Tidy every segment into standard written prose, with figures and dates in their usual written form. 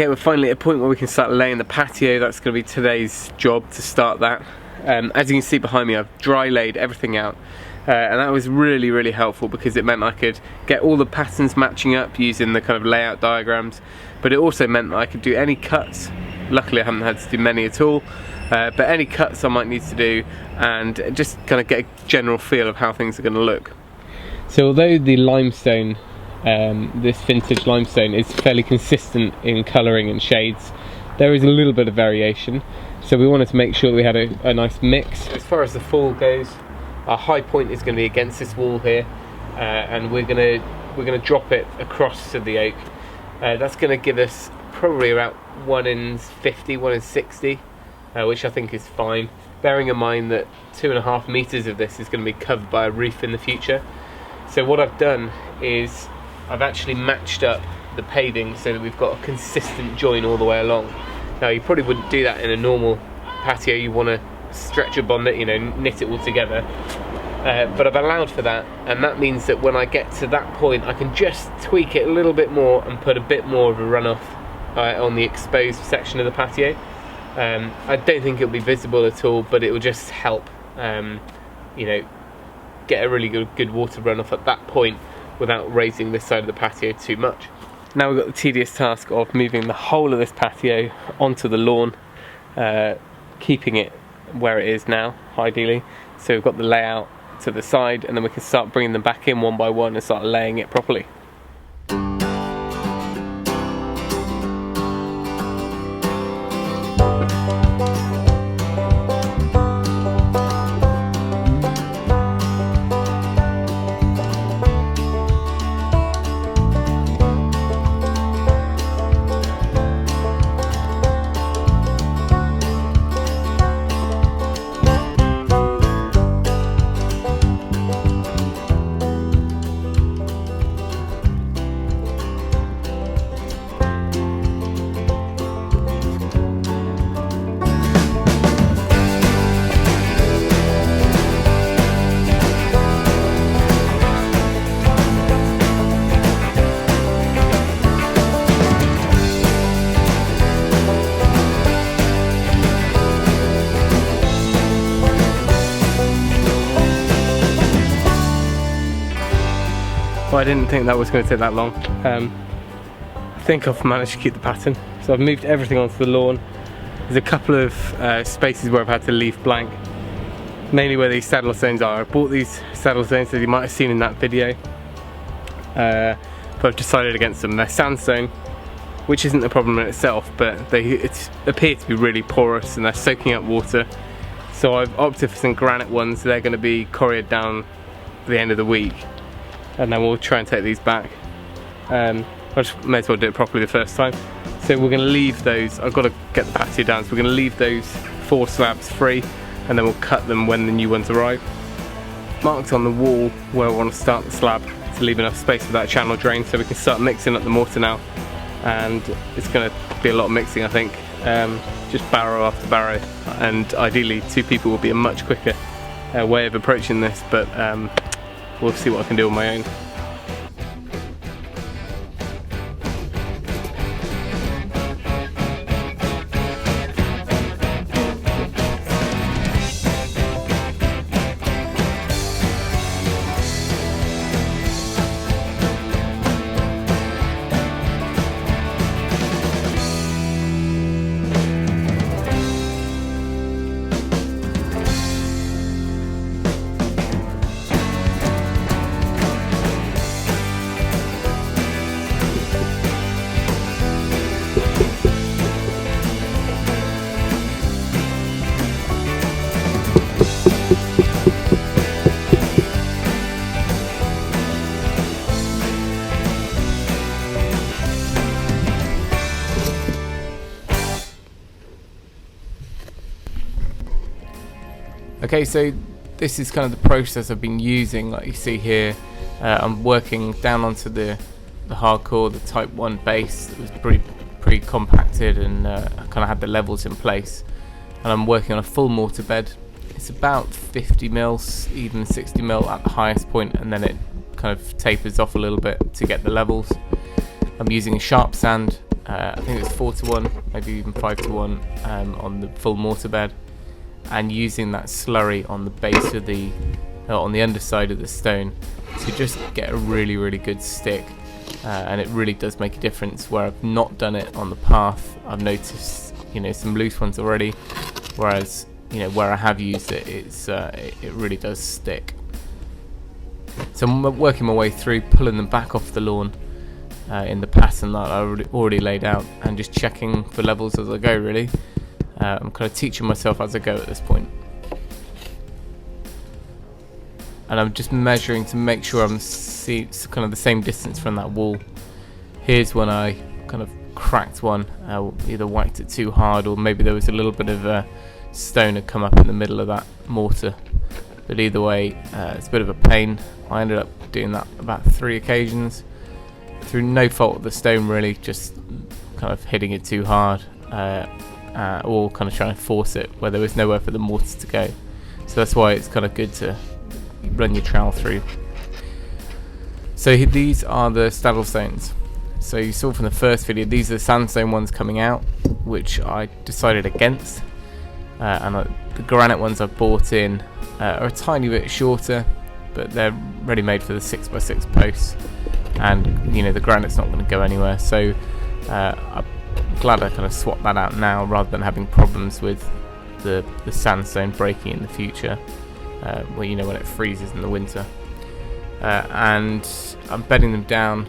Okay, we're finally at a point where we can start laying the patio. That's going to be today's job, to start that. As you can see behind me, I've dry laid everything out, and that was really helpful because it meant I could get all the patterns matching up using the kind of layout diagrams, but it also meant that I could do any cuts. Luckily I haven't had to do many at all, but any cuts I might need to do, and just kind of get a general feel of how things are going to look. So although the limestone, this vintage limestone, is fairly consistent in colouring and shades, there is a little bit of variation, so we wanted to make sure that we had a nice mix. As far as the fall goes, our high point is going to be against this wall here, and we're going to drop it across to the oak. That's going to give us probably about 1 in 50, 1 in 60, which I think is fine, bearing in mind that 2.5 metres of this is going to be covered by a roof in the future. So what I've done is I've actually matched up the paving so that we've got a consistent join all the way along. Now you probably wouldn't do that in a normal patio. You want to stretch a bond it, you know, knit it all together, but I've allowed for that, and that means that when I get to that point I can just tweak it a little bit more and put a bit more of a runoff on the exposed section of the patio. I don't think it'll be visible at all, but it will just help you know, get a really good water runoff at that point without raising this side of the patio too much. Now we've got the tedious task of moving the whole of this patio onto the lawn, keeping it where it is now, ideally. So we've got the layout to the side, and then we can start bringing them back in one by one and start laying it properly. Well, I didn't think that was going to take that long. I think I've managed to keep the pattern. So I've moved everything onto the lawn. There's a couple of spaces where I've had to leave blank, mainly where these saddle stones are. I bought these saddle stones, as you might have seen in that video, but I've decided against them. They're sandstone, which isn't a problem in itself, but they appear to be really porous and they're soaking up water. So I've opted for some granite ones. They're going to be corriered down at the end of the week, and then we'll try and take these back. I just may as well do it properly the first time. So we're going to leave those, I've got to get the patio down, so we're going to leave those 4 slabs free, and then we'll cut them when the new ones arrive. Marked on the wall where I want to start the slab to leave enough space for that channel drain, so we can start mixing up the mortar now. And it's going to be a lot of mixing, I think, just barrow after barrow, and ideally 2 people will be a much quicker way of approaching this, but we'll see what I can do on my own. Okay, so this is kind of the process I've been using. Like you see here, I'm working down onto the hardcore, the type 1 base that was pretty compacted, and I kind of had the levels in place, and I'm working on a full mortar bed. It's about 50 mils, even 60 mil at the highest point, and then it kind of tapers off a little bit to get the levels. I'm using a sharp sand I think it was 4 to 1, maybe even 5 to 1 on the full mortar bed, and using that slurry on the base of the on the underside of the stone to just get a really good stick. And it really does make a difference. Where I've not done it on the path, I've noticed, you know, some loose ones already, whereas, you know, where I have used it, it really does stick. So I'm working my way through, pulling them back off the lawn in the pattern that I already laid out, and just checking for levels as I go, really. I'm kind of teaching myself as I go at this point. And I'm just measuring to make sure I'm kind of the same distance from that wall. Here's when I kind of cracked one, either whacked it too hard, or maybe there was a little bit of stone had come up in the middle of that mortar. But either way, it's a bit of a pain. I ended up doing that about 3 occasions, through no fault of the stone really, just kind of hitting it too hard, or kind of trying to force it where there was nowhere for the mortar to go. So that's why it's kind of good to run your trowel through. So these are the saddle stones. So you saw from the first video, these are the sandstone ones coming out, which I decided against. And the granite ones I've bought in are a tiny bit shorter, but they're ready made for the 6x6 posts, and you know, the granite's not going to go anywhere. So I'm glad I kind of swapped that out now, rather than having problems with the sandstone breaking in the future. Well, you know, when it freezes in the winter. And I'm bedding them down,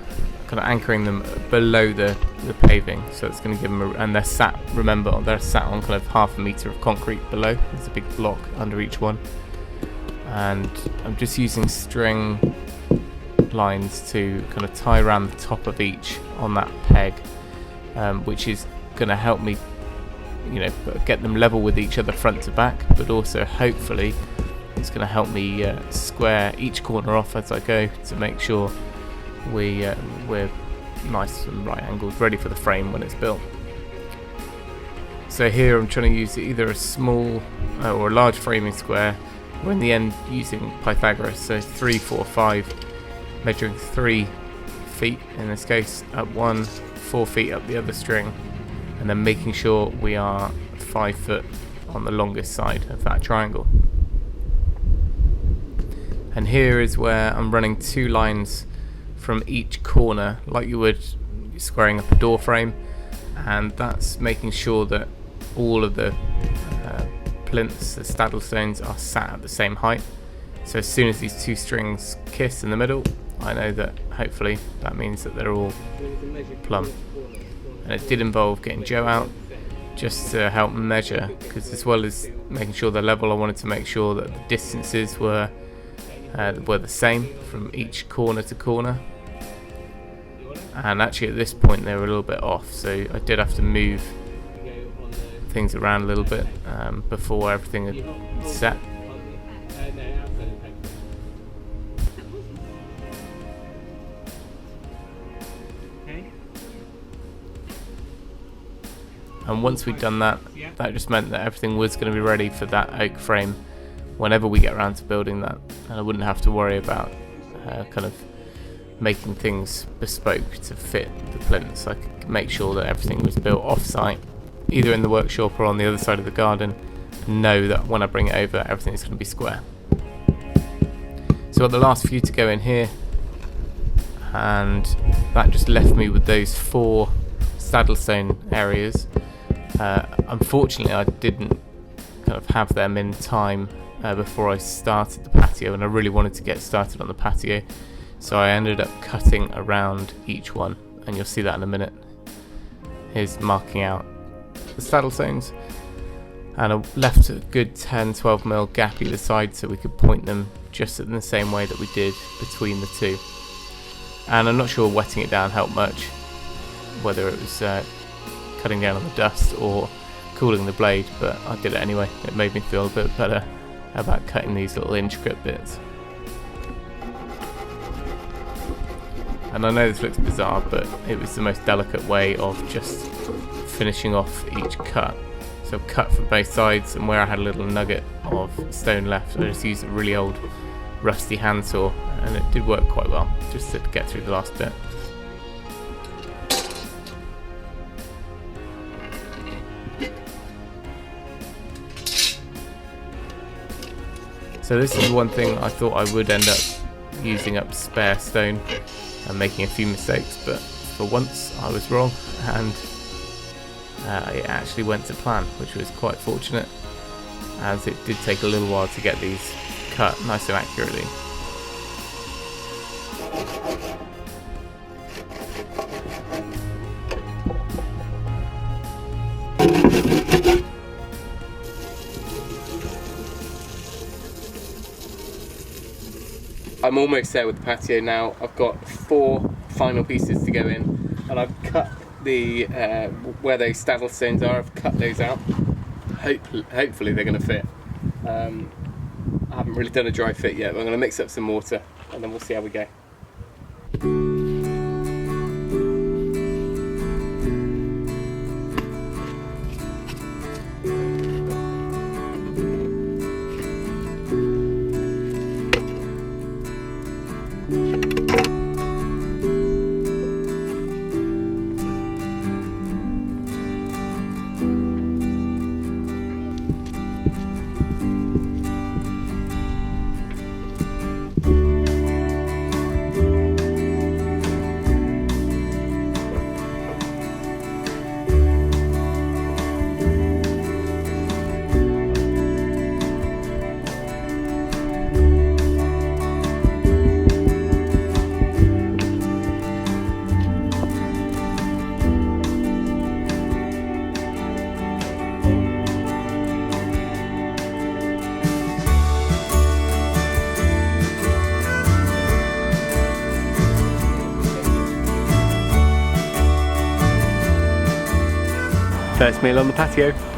kind of anchoring them below the paving, so it's going to give them and they're sat, remember, they're sat on kind of 1/2 metre of concrete below. There's a big block under each one, and I'm just using string lines to kind of tie around the top of each on that peg, which is going to help me, you know, get them level with each other front to back, but also hopefully it's going to help me square each corner off as I go, to make sure we're nice and right angled, ready for the frame when it's built. So here I'm trying to use either a small or a large framing square, or in the end using Pythagoras, so 3, 4, 5, measuring 3 feet in this case up one, 4 feet up the other string, and then making sure we are 5 foot on the longest side of that triangle. And here is where I'm running 2 lines from each corner, like you would squaring up a door frame, and that's making sure that all of the plinths, the saddle stones, are sat at the same height. So as soon as these 2 strings kiss in the middle, I know that hopefully that means that they're all plumb. And it did involve getting Joe out just to help measure, because as well as making sure they're level, I wanted to make sure that the distances were the same from each corner to corner. And actually at this point they were a little bit off, so I did have to move things around a little bit before everything had set. And once we'd done that, that just meant that everything was going to be ready for that oak frame whenever we get around to building that, and I wouldn't have to worry about kind of making things bespoke to fit the plinths. I could make sure that everything was built off-site, either in the workshop or on the other side of the garden, and know that when I bring it over, everything's going to be square. So I've got the last few to go in here, and that just left me with those 4 saddle stone areas. Unfortunately, I didn't kind of have them in time before I started the patio, and I really wanted to get started on the patio, so I ended up cutting around each one, and you'll see that in a minute. Here's marking out the saddle stones, and I left a good 10-12mm gap either side so we could point them just in the same way that we did between the 2. And I'm not sure wetting it down helped much, whether it was cutting down on the dust or cooling the blade, but I did it anyway. It made me feel a bit better about cutting these little intricate bits. And I know this looks bizarre, but it was the most delicate way of just finishing off each cut. So cut from both sides, and where I had a little nugget of stone left, I just used a really old rusty handsaw, and it did work quite well, just to get through the last bit. So this is one thing I thought I would end up using up spare stone and making a few mistakes, but for once I was wrong, and it actually went to plan, which was quite fortunate, as it did take a little while to get these cut nice and accurately. I'm almost there with the patio now. I've got 4 final pieces to go in, and I've cut the where those staddle stones are. I've cut those out. Hopefully they're going to fit. I haven't really done a dry fit yet, but I'm going to mix up some mortar and then we'll see how we go. First meal on the patio.